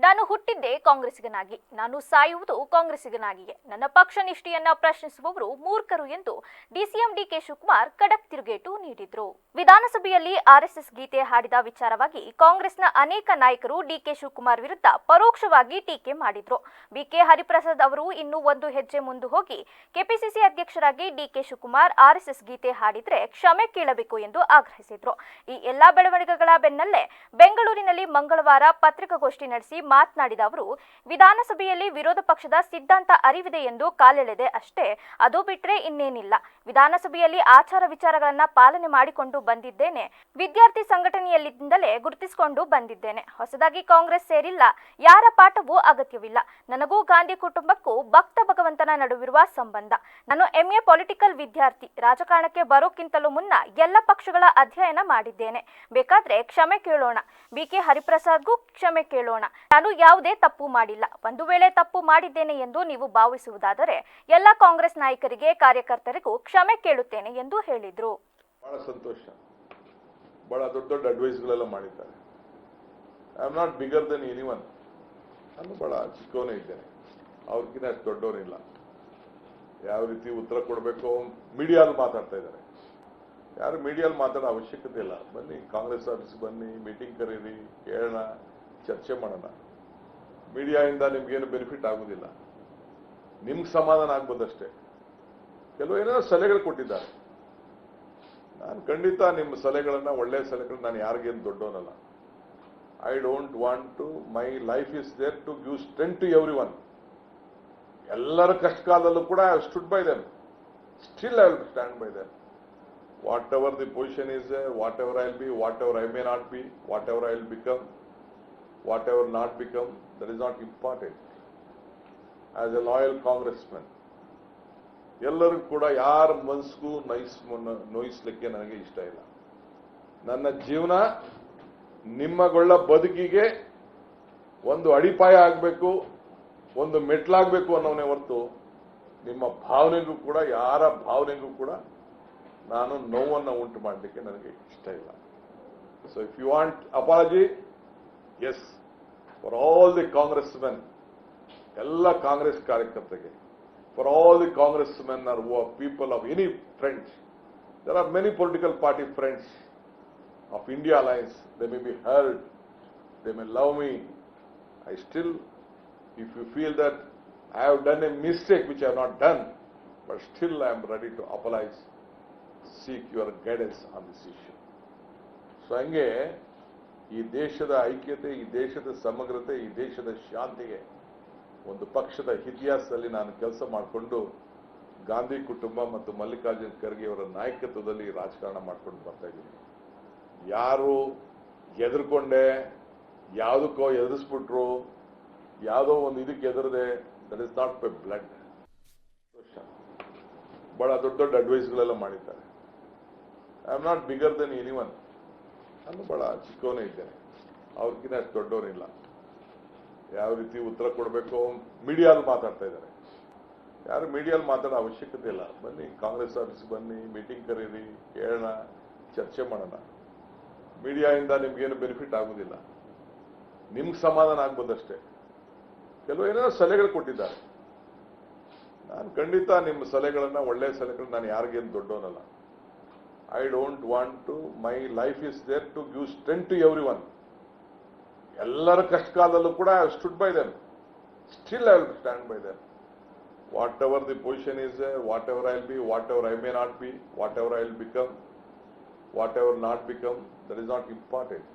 ನಾನು ಹುಟ್ಟಿದ್ದೇ ಕಾಂಗ್ರೆಸ್ಸಿಗನಾಗಿ, ನಾನು ಸಾಯುವುದು ಕಾಂಗ್ರೆಸ್ಸಿಗನಾಗಿಯೇ. ನನ್ನ ಪಕ್ಷ ನಿಷ್ಠೆಯನ್ನ ಪ್ರಶ್ನಿಸುವವರು ಮೂರ್ಖರು ಎಂದು ಡಿಸಿಎಂ ಡಿಕೆ ಶಿವಕುಮಾರ್ ಖಡಕ್ ತಿರುಗೇಟು ನೀಡಿದ್ರು. ವಿಧಾನಸಭೆಯಲ್ಲಿ ಆರ್ಎಸ್ಎಸ್ ಗೀತೆ ಹಾಡಿದ ವಿಚಾರವಾಗಿ ಕಾಂಗ್ರೆಸ್ನ ಅನೇಕ ನಾಯಕರು ಡಿಕೆ ಶಿವಕುಮಾರ್ ವಿರುದ್ಧ ಪರೋಕ್ಷವಾಗಿ ಟೀಕೆ ಮಾಡಿದ್ರು. ಬಿಕೆ ಹರಿಪ್ರಸಾದ್ ಅವರು ಇನ್ನೂ ಒಂದು ಹೆಜ್ಜೆ ಮುಂದೆ ಹೋಗಿ ಕೆಪಿಸಿಸಿ ಅಧ್ಯಕ್ಷರಾಗಿ ಡಿಕೆ ಶಿವಕುಮಾರ್ ಆರ್ಎಸ್ಎಸ್ ಗೀತೆ ಹಾಡಿದ್ರೆ ಕ್ಷಮೆ ಕೇಳಬೇಕು ಎಂದು ಆಗ್ರಹಿಸಿದ್ರು. ಈ ಎಲ್ಲಾ ಬೆಳವಣಿಗೆಗಳ ಬೆನ್ನಲ್ಲೇ ಬೆಂಗಳೂರಿನಲ್ಲಿ ಮಂಗಳವಾರ ಪತ್ರಿಕಾಗೋಷ್ಠಿ ನಡೆಸಿ ಮಾತನಾಡಿದ ಅವರು, ವಿಧಾನಸಭೆಯಲ್ಲಿ ವಿರೋಧ ಪಕ್ಷದ ಸಿದ್ಧಾಂತ ಅರಿವಿದೆ ಎಂದು ಕಾಲೆಳೆದೆ ಅಷ್ಟೇ, ಅದು ಬಿಟ್ರೆ ಇನ್ನೇನಿಲ್ಲ. ವಿಧಾನಸಭೆಯಲ್ಲಿ ಆಚಾರ ವಿಚಾರಗಳನ್ನ ಪಾಲನೆ ಮಾಡಿಕೊಂಡು ಬಂದಿದ್ದೇನೆ. ವಿದ್ಯಾರ್ಥಿ ಸಂಘಟನೆಯಲ್ಲಿಂದಲೇ ಗುರುತಿಸಿಕೊಂಡು ಬಂದಿದ್ದೇನೆ. ಹೊಸದಾಗಿ ಕಾಂಗ್ರೆಸ್ ಸೇರಿಲ್ಲ. ಯಾರ ಪಾಠವೂ ಅಗತ್ಯವಿಲ್ಲ. ನನಗೂ ಗಾಂಧಿ ಕುಟುಂಬಕ್ಕೂ ಭಕ್ತ ಭಗವಂತನ ನಡುವಿರುವ ಸಂಬಂಧ. ನಾನು ಎಂಎ ಪೊಲಿಟಿಕಲ್ ವಿದ್ಯಾರ್ಥಿ. ರಾಜಕಾರಣಕ್ಕೆ ಬರೋಕ್ಕಿಂತಲೂ ಮುನ್ನ ಎಲ್ಲ ಪಕ್ಷಗಳ ಅಧ್ಯಯನ ಮಾಡಿದ್ದೇನೆ. ಬೇಕಾದ್ರೆ ಕ್ಷಮೆ ಕೇಳೋಣ. ಬಿಕೆ ಹರಿಪ್ರಸಾದ್ಗೂ ಕ್ಷಮೆ ಕೇಳೋಣ. ನಾನು ಯಾವುದೇ ತಪ್ಪು ಮಾಡಿಲ್ಲ. ಒಂದು ವೇಳೆ ತಪ್ಪು ಮಾಡಿದ್ದೇನೆ ಎಂದು ನೀವು ಭಾವಿಸುವುದಾದರೆ ಎಲ್ಲ ಕಾಂಗ್ರೆಸ್ ನಾಯಕರಿಗೆ, ಕಾರ್ಯಕರ್ತರಿಗೂ ಕ್ಷಮೆ ಕೇಳುತ್ತೇನೆ ಎಂದು ಹೇಳಿದ್ರು. ಬಹಳ ಸಂತೋಷ. ಬಹಳ ದೊಡ್ಡ ದೊಡ್ಡ ಅಡ್ವೈಸ್ಗಳೆಲ್ಲ ಮಾಡಿದ್ದಾರೆ. I am not bigger than anyone. ನಾನು ಬಹಳ ಚಿಕ್ಕವನೇ ಇದ್ದೇನೆ, ಅವ್ರಿಗಿಂತ ಅಷ್ಟು ದೊಡ್ಡವನಿಲ್ಲ. ಯಾವ ರೀತಿ ಉತ್ತರ ಕೊಡಬೇಕು ಮೀಡಿಯಾದಲ್ಲಿ ಮಾತಾಡ್ತಾ ಇದ್ದಾರೆ. ಯಾರು ಮೀಡಿಯಾದಲ್ಲಿ ಮಾತಾಡೋ ಅವಶ್ಯಕತೆ ಇಲ್ಲ. ಬನ್ನಿ, ಕಾಂಗ್ರೆಸ್ ಆಫೀಸ್ ಬನ್ನಿ, ಮೀಟಿಂಗ್ ಕರೀರಿ, ಕೇಳೋಣ, ಚರ್ಚೆ ಮಾಡೋಣ. ಮೀಡಿಯಾದಿಂದ ನಿಮ್ಗೇನು ಬೆನಿಫಿಟ್ ಆಗೋದಿಲ್ಲ. ನಿಮ್ಗೆ ಸಮಾಧಾನ ಆಗ್ಬೋದಷ್ಟೇ. ಕೆಲವು ಏನೋ ಸಲಹೆಗಳು ಕೊಟ್ಟಿದ್ದಾರೆ. ನಾನು ಖಂಡಿತ ನಿಮ್ಮ ಸಲಹೆಗಳನ್ನ, ಒಳ್ಳೆಯ ಸಲಹೆಗಳನ್ನ, ನಾನು ಯಾರಿಗೇನು ದೊಡ್ಡವನಲ್ಲ. I don't want to, my life is there to give strength to every one. ಎಲ್ಲರ ಕಷ್ಟ ಕಾಲದಲ್ಲೂ ಕೂಡ I stood by them. Still I will stand by them. Whatever the position is there, whatever I'll be, whatever I may not be, whatever I'll become, whatever not become, that is not important. As a loyal congressman, ಎಲ್ಲರೂ ಕೂಡ ಯಾರ ಮನಸ್ಸಿಗೂ ನೋಯಿಸ್ಲಿಕ್ಕೆ ನನಗೆ ಇಷ್ಟ ಇಲ್ಲ. ನನ್ನ ಜೀವನ ನಿಮ್ಮಗಳ ಬದುಕಿಗೆ ಒಂದು ಅಡಿಪಾಯ ಆಗಬೇಕು, ಒಂದು ಮೆಟ್ಲಾಗಬೇಕು ಅನ್ನೋನೇ ಹೊರತು ನಿಮ್ಮ ಭಾವನೆಗೂ ಕೂಡ, ಯಾರ ಭಾವನೆಗೂ ಕೂಡ ನಾನು ನೋವನ್ನು ಉಂಟು ಮಾಡಲಿಕ್ಕೆ ನನಗೆ ಇಷ್ಟ ಇಲ್ಲ. So if you want apology, yes, for all the Congress men, ಎಲ್ಲ ಕಾಂಗ್ರೆಸ್ ಕಾರ್ಯಕರ್ತರಿಗೆ, for all the Congress men or people of any friends. There are many political party friends of India alliance. They may be hurt, they may love me. I still, if you feel that I have done a mistake which I have not done, but still I am ready to apologise, seek your guidance on this issue. So ಹಂಗೆ ಈ ದೇಶದ ಐಕ್ಯತೆ, ಈ ದೇಶದ ಸಮಗ್ರತೆ, ಈ ದೇಶದ ಶಾಂತಿಗೆ ಒಂದು ಪಕ್ಷದ ಇತಿಹಾಸದಲ್ಲಿ ನಾನು ಕೆಲಸ ಮಾಡಿಕೊಂಡು ಗಾಂಧಿ ಕುಟುಂಬ ಮತ್ತು ಮಲ್ಲಿಕಾರ್ಜುನ್ ಖರ್ಗೆ ಅವರ ನಾಯಕತ್ವದಲ್ಲಿ ರಾಜಕಾರಣ ಮಾಡ್ಕೊಂಡು ಬರ್ತಾ ಇದ್ದೀನಿ. ಯಾರು ಎದುರ್ಕೊಂಡೆ, ಯಾವುದಕ್ಕೋ ಎದುರಿಸ್ಬಿಟ್ರು, ಯಾವುದೋ ಒಂದು ಇದಕ್ಕೆ ಎದುರದೆ, that is not my blood. ಬಹಳ ದೊಡ್ಡ ದೊಡ್ಡ ಅಡ್ವೈಸ್ಗಳೆಲ್ಲ ಮಾಡಿದ್ದಾರೆ. I am not bigger than anyone. ನಾನು ಬಹಳ ಚಿಕ್ಕವನೇ ಇದ್ದೇನೆ, ಅವ್ರಿಗಿಂತ ಅಷ್ಟು ದೊಡ್ಡವನಿಲ್ಲ. ಯಾವ ರೀತಿ ಉತ್ತರ ಕೊಡಬೇಕು ಮೀಡಿಯಾದಲ್ಲಿ ಮಾತಾಡ್ತಾ ಇದ್ದಾರೆ. ಯಾರು ಮೀಡಿಯಾದಲ್ಲಿ ಮಾತಾಡೋ ಅವಶ್ಯಕತೆ ಇಲ್ಲ. ಬನ್ನಿ, ಕಾಂಗ್ರೆಸ್ ಆಫೀಸ್ ಬನ್ನಿ, ಮೀಟಿಂಗ್ ಕರೀರಿ, ಕೇಳೋಣ, ಚರ್ಚೆ ಮಾಡೋಣ. ಮೀಡಿಯಾದಿಂದ ನಿಮ್ಗೇನು ಬೆನಿಫಿಟ್ ಆಗೋದಿಲ್ಲ. ನಿಮ್ಗೆ ಸಮಾಧಾನ ಆಗ್ಬೋದಷ್ಟೇ. ಕೆಲವು ಏನೋ ಸಲಹೆಗಳು ಕೊಟ್ಟಿದ್ದಾರೆ. ನಾನು ಖಂಡಿತ ನಿಮ್ಮ ಸಲಹೆಗಳನ್ನ, ಒಳ್ಳೆಯ ಸಲಹೆಗಳನ್ನ, ನಾನು ಯಾರಿಗೇನು ದೊಡ್ಡವನಲ್ಲ. I don't want to, my life is there to give strength to everyone. ಎಲ್ಲರ ಕಷ್ಟ ಕಾಲದಲ್ಲೂ ಕೂಡ I stood by them. Still I will stand by them. Whatever the position is there, whatever I'll be, whatever I may not be, whatever I'll become, whatever not become, that is not important.